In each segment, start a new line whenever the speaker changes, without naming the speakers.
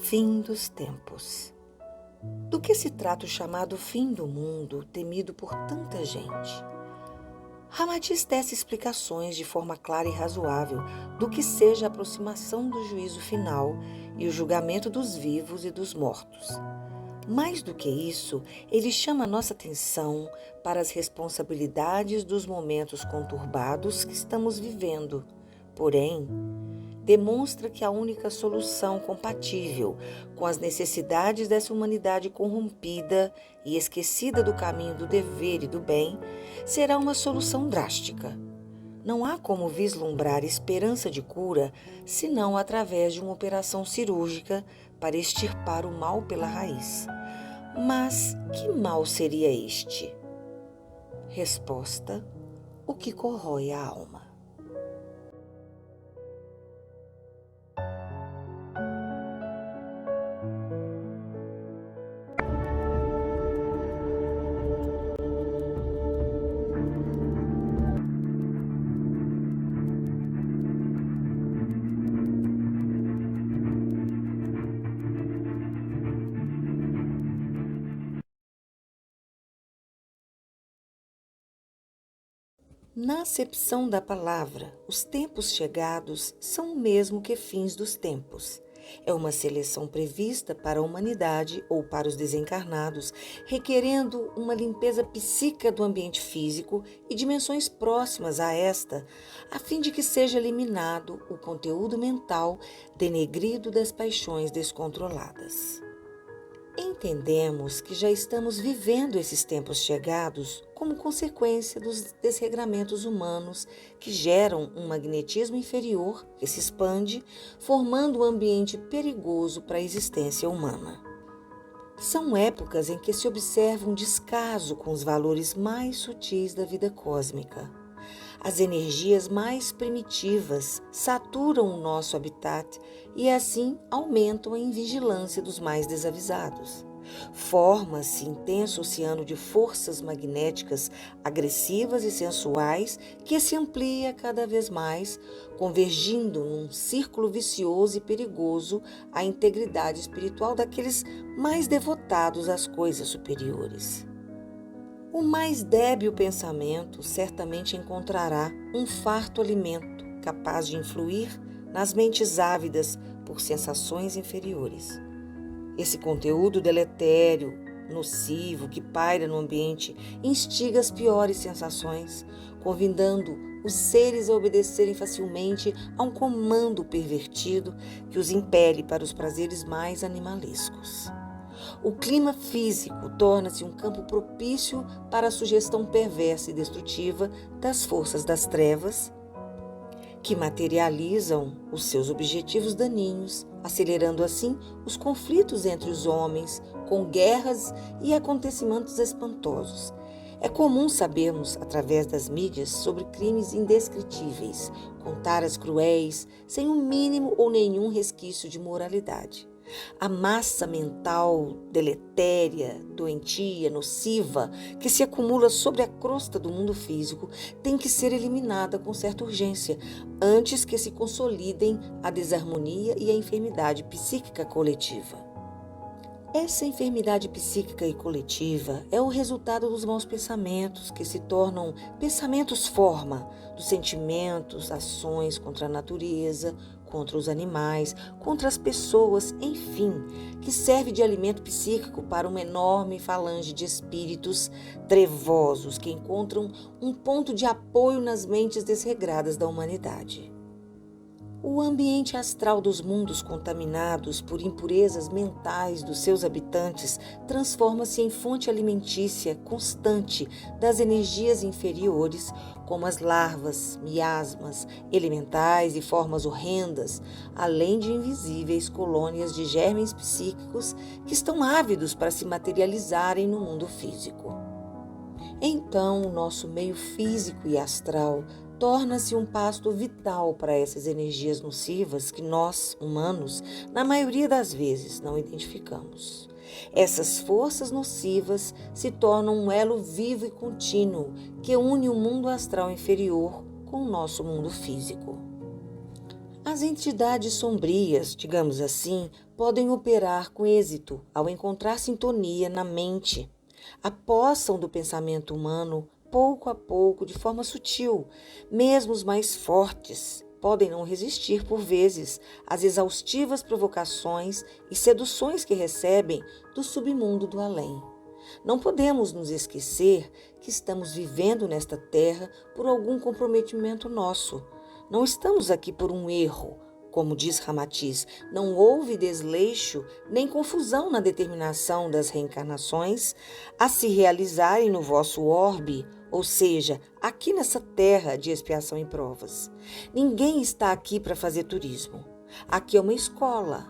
Fim dos tempos. Do que se trata o chamado fim do mundo, temido por tanta gente? Ramatiz tece explicações de forma clara e razoável do que seja a aproximação do juízo final e o julgamento dos vivos e dos mortos. Mais do que isso, ele chama nossa atenção para as responsabilidades dos momentos conturbados que estamos vivendo. Porém, demonstra que a única solução compatível com as necessidades dessa humanidade corrompida e esquecida do caminho do dever e do bem será uma solução drástica. Não há como vislumbrar esperança de cura senão através de uma operação cirúrgica para extirpar o mal pela raiz. Mas que mal seria este? Resposta: o que corrói a alma. Na acepção da palavra, os tempos chegados são o mesmo que fins dos tempos. É uma seleção prevista para a humanidade ou para os desencarnados, requerendo uma limpeza psíquica do ambiente físico e dimensões próximas a esta, a fim de que seja eliminado o conteúdo mental denegrido das paixões descontroladas. Entendemos que já estamos vivendo esses tempos chegados como consequência dos desregramentos humanos que geram um magnetismo inferior que se expande, formando um ambiente perigoso para a existência humana. São épocas em que se observa um descaso com os valores mais sutis da vida cósmica. As energias mais primitivas saturam o nosso habitat e assim aumentam a invigilância dos mais desavisados. Forma-se intenso oceano de forças magnéticas agressivas e sensuais que se amplia cada vez mais, convergindo num círculo vicioso e perigoso à integridade espiritual daqueles mais devotados às coisas superiores. O mais débil pensamento certamente encontrará um farto alimento capaz de influir nas mentes ávidas por sensações inferiores. Esse conteúdo deletério, nocivo, que paira no ambiente, instiga as piores sensações, convidando os seres a obedecerem facilmente a um comando pervertido que os impele para os prazeres mais animalescos. O clima físico torna-se um campo propício para a sugestão perversa e destrutiva das forças das trevas, que materializam os seus objetivos daninhos, acelerando assim os conflitos entre os homens, com guerras e acontecimentos espantosos. É comum sabermos, através das mídias, sobre crimes indescritíveis, com taras cruéis, sem o mínimo ou nenhum resquício de moralidade. A massa mental deletéria, doentia, nociva, que se acumula sobre a crosta do mundo físico, tem que ser eliminada com certa urgência, antes que se consolidem a desarmonia e a enfermidade psíquica coletiva. Essa enfermidade psíquica e coletiva é o resultado dos maus pensamentos, que se tornam pensamentos-forma, dos sentimentos, ações contra a natureza, contra os animais, contra as pessoas, enfim, que serve de alimento psíquico para uma enorme falange de espíritos trevosos que encontram um ponto de apoio nas mentes desregradas da humanidade. O ambiente astral dos mundos contaminados por impurezas mentais dos seus habitantes transforma-se em fonte alimentícia constante das energias inferiores, como as larvas, miasmas, elementais e formas horrendas, além de invisíveis colônias de germes psíquicos que estão ávidos para se materializarem no mundo físico. Então, o nosso meio físico e astral torna-se um pasto vital para essas energias nocivas que nós, humanos, na maioria das vezes não identificamos. Essas forças nocivas se tornam um elo vivo e contínuo que une o mundo astral inferior com o nosso mundo físico. As entidades sombrias, digamos assim, podem operar com êxito ao encontrar sintonia na mente. Apossam do pensamento humano pouco a pouco, de forma sutil. Mesmo os mais fortes podem não resistir, por vezes, às exaustivas provocações e seduções que recebem do submundo do além. Não podemos nos esquecer que estamos vivendo nesta terra por algum comprometimento nosso. Não estamos aqui por um erro. Como diz Ramatiz, não houve desleixo nem confusão na determinação das reencarnações a se realizarem no vosso orbe, ou seja, aqui nessa terra de expiação e provas. Ninguém está aqui para fazer turismo. Aqui é uma escola.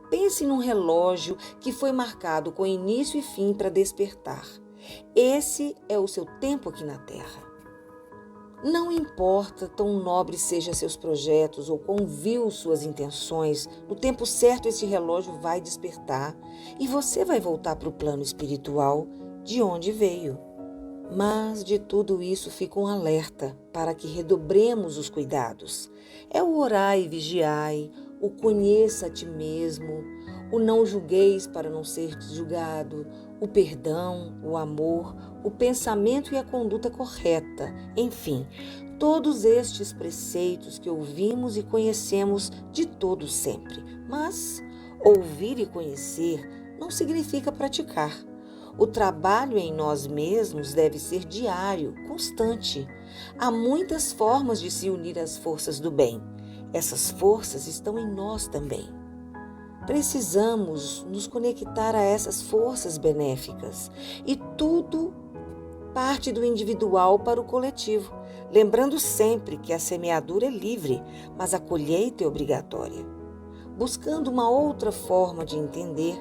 Pense num relógio que foi marcado com início e fim para despertar. Esse é o seu tempo aqui na terra. Não importa tão nobres sejam seus projetos ou quão vil suas intenções, no tempo certo esse relógio vai despertar e você vai voltar para o plano espiritual de onde veio. Mas de tudo isso fica um alerta para que redobremos os cuidados. É o orai e vigiai, o conheça a ti mesmo, o não julgueis para não ser julgado, o perdão, o amor, o pensamento e a conduta correta, enfim, todos estes preceitos que ouvimos e conhecemos de todos sempre. Mas ouvir e conhecer não significa praticar. O trabalho em nós mesmos deve ser diário, constante. Há muitas formas de se unir às forças do bem. Essas forças estão em nós também. Precisamos nos conectar a essas forças benéficas e tudo parte do individual para o coletivo, lembrando sempre que a semeadura é livre, mas a colheita é obrigatória. Buscando uma outra forma de entender,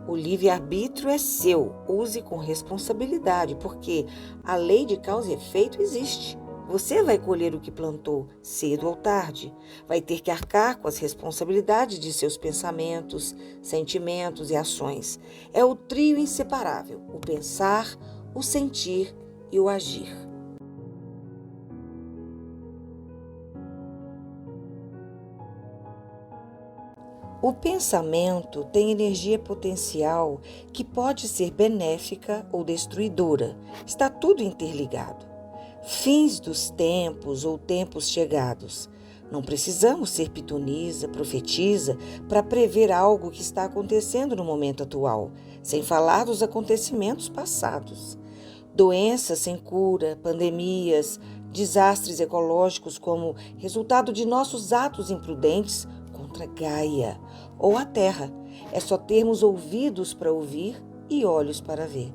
o livre-arbítrio é seu, use com responsabilidade, porque a lei de causa e efeito existe. Você vai colher o que plantou, cedo ou tarde. Vai ter que arcar com as responsabilidades de seus pensamentos, sentimentos e ações. É o trio inseparável, o pensar, o sentir e o agir. O pensamento tem energia potencial que pode ser benéfica ou destruidora. Está tudo interligado. Fins dos tempos ou tempos chegados. Não precisamos ser pitonisa, profetisa, para prever algo que está acontecendo no momento atual, sem falar dos acontecimentos passados. Doenças sem cura, pandemias, desastres ecológicos como resultado de nossos atos imprudentes contra Gaia ou a Terra. É só termos ouvidos para ouvir e olhos para ver.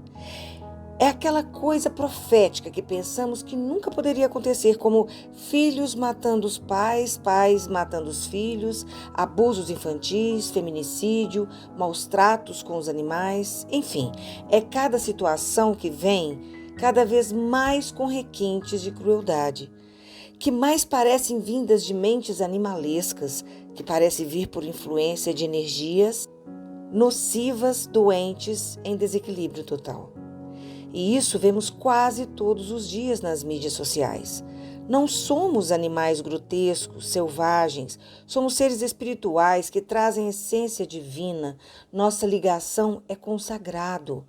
É aquela coisa profética que pensamos que nunca poderia acontecer, como filhos matando os pais, pais matando os filhos, abusos infantis, feminicídio, maus tratos com os animais, enfim, é cada situação que vem cada vez mais com requintes de crueldade, que mais parecem vindas de mentes animalescas, que parece vir por influência de energias nocivas, doentes, em desequilíbrio total. E isso vemos quase todos os dias nas mídias sociais. Não somos animais grotescos, selvagens, somos seres espirituais que trazem essência divina. Nossa ligação é com o sagrado.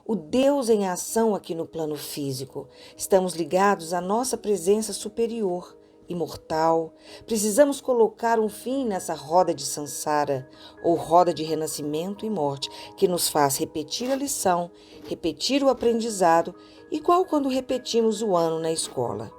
O Deus em ação aqui no plano físico. Estamos ligados à nossa presença superior, imortal. Precisamos colocar um fim nessa roda de sansara, ou roda de renascimento e morte, que nos faz repetir a lição, repetir o aprendizado, igual quando repetimos o ano na escola.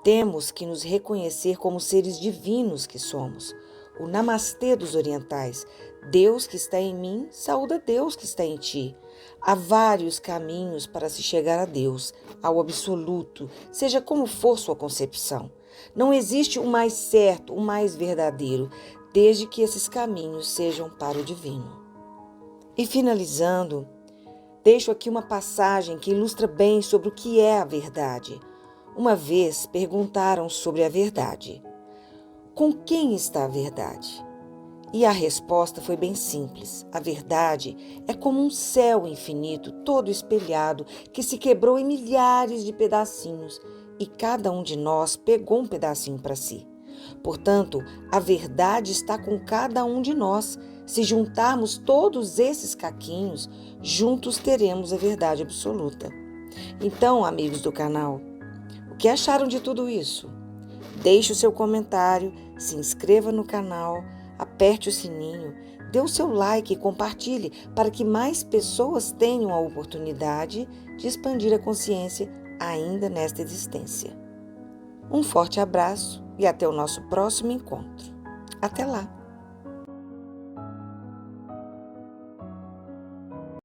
Temos que nos reconhecer como seres divinos que somos. O namastê dos orientais. Deus que está em mim, saúda Deus que está em ti. Há vários caminhos para se chegar a Deus, ao absoluto, seja como for sua concepção. Não existe o mais certo, o mais verdadeiro, desde que esses caminhos sejam para o divino. E finalizando, deixo aqui uma passagem que ilustra bem sobre o que é a verdade. Uma vez perguntaram sobre a verdade. Com quem está a verdade? E a resposta foi bem simples. A verdade é como um céu infinito, todo espelhado, que se quebrou em milhares de pedacinhos e cada um de nós pegou um pedacinho para si. Portanto, a verdade está com cada um de nós. Se juntarmos todos esses caquinhos, juntos teremos a verdade absoluta. Então, amigos do canal, o que acharam de tudo isso? Deixe o seu comentário, se inscreva no canal, aperte o sininho, dê o seu like e compartilhe para que mais pessoas tenham a oportunidade de expandir a consciência ainda nesta existência. Um forte abraço e até o nosso próximo encontro. Até lá!